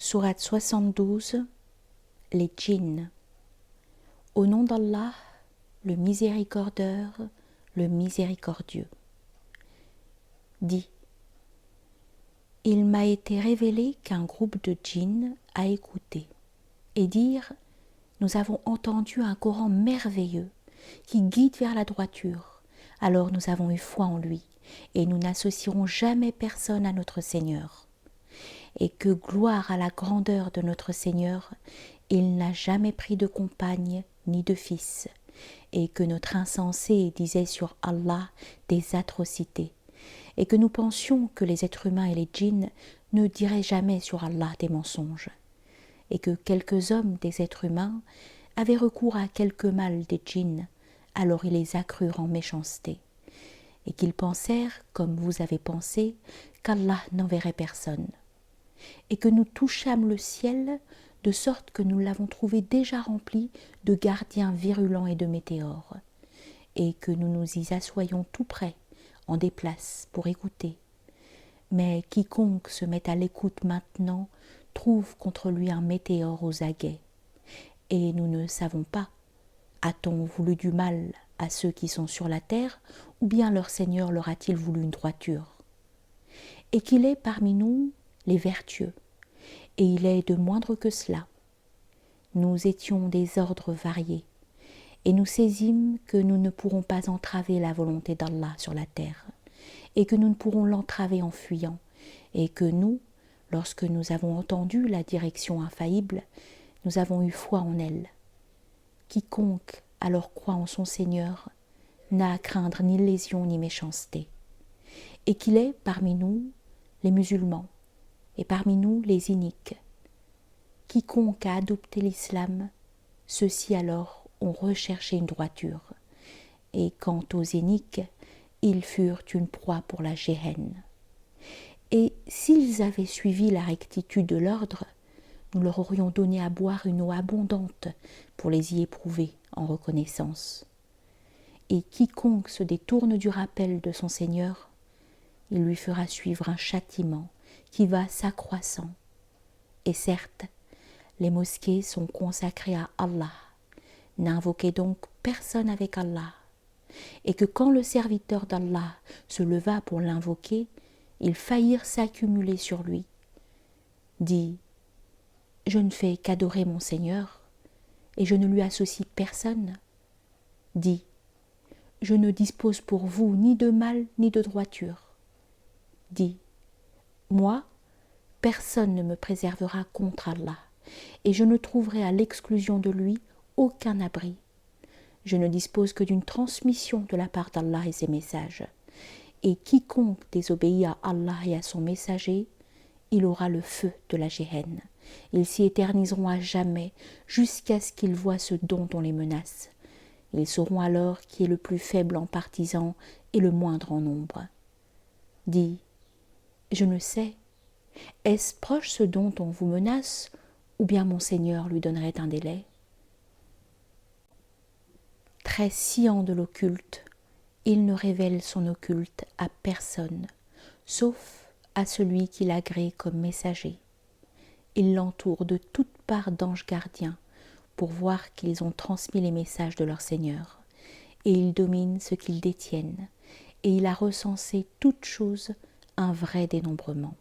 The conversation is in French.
Sourate 72, les djinns. Au nom d'Allah, le miséricordieux, le miséricordieux. Dit: il m'a été révélé qu'un groupe de djinns a écouté et dire: nous avons entendu un Coran merveilleux qui guide vers la droiture. Alors nous avons eu foi en lui et nous n'associerons jamais personne à notre Seigneur. Et que gloire à la grandeur de notre Seigneur, il n'a jamais pris de compagne ni de fils, et que notre insensé disait sur Allah des atrocités, et que nous pensions que les êtres humains et les djinns ne diraient jamais sur Allah des mensonges, et que quelques hommes des êtres humains avaient recours à quelque mal des djinns, alors ils les accrurent en méchanceté, et qu'ils pensèrent, comme vous avez pensé, qu'Allah n'enverrait personne, et que nous touchâmes le ciel de sorte que nous l'avons trouvé déjà rempli de gardiens virulents et de météores, et que nous nous y assoyons tout près, en des places, pour écouter. Mais quiconque se met à l'écoute maintenant trouve contre lui un météore aux aguets. Et nous ne savons pas, a-t-on voulu du mal à ceux qui sont sur la terre, ou bien leur Seigneur leur a-t-il voulu une droiture? Et qu'il est parmi nous les vertueux, et il est de moindre que cela. Nous étions des ordres variés, et nous saisîmes que nous ne pourrons pas entraver la volonté d'Allah sur la terre, et que nous ne pourrons l'entraver en fuyant, et que nous, lorsque nous avons entendu la direction infaillible, nous avons eu foi en elle. Quiconque alors croit en son Seigneur n'a à craindre ni lésion ni méchanceté, et qu'il est parmi nous les musulmans, et parmi nous les iniques. Quiconque a adopté l'islam, ceux-ci alors ont recherché une droiture, et quant aux iniques, ils furent une proie pour la géhenne. Et s'ils avaient suivi la rectitude de l'ordre, nous leur aurions donné à boire une eau abondante pour les y éprouver en reconnaissance. Et quiconque se détourne du rappel de son Seigneur, il lui fera suivre un châtiment qui va s'accroissant. Et certes, les mosquées sont consacrées à Allah. N'invoquez donc personne avec Allah. Et que quand le serviteur d'Allah se leva pour l'invoquer, ils faillirent s'accumuler sur lui. Dit: je ne fais qu'adorer mon Seigneur, et je ne lui associe personne. Dit: je ne dispose pour vous ni de mal ni de droiture. Dit: moi, personne ne me préservera contre Allah, et je ne trouverai à l'exclusion de lui aucun abri. Je ne dispose que d'une transmission de la part d'Allah et ses messages, et quiconque désobéit à Allah et à son messager, il aura le feu de la géhenne. Ils s'y éterniseront à jamais, jusqu'à ce qu'ils voient ce dont on les menace. Ils sauront alors qui est le plus faible en partisans et le moindre en nombre. Dis: je ne sais. Est-ce proche ce dont on vous menace, ou bien mon Seigneur lui donnerait un délai? Très sciant de l'occulte, il ne révèle son occulte à personne, sauf à celui qui l'agrée comme messager. Il l'entoure de toutes parts d'anges gardiens pour voir qu'ils ont transmis les messages de leur Seigneur, et il domine ce qu'ils détiennent, et il a recensé toutes choses un vrai dénombrement.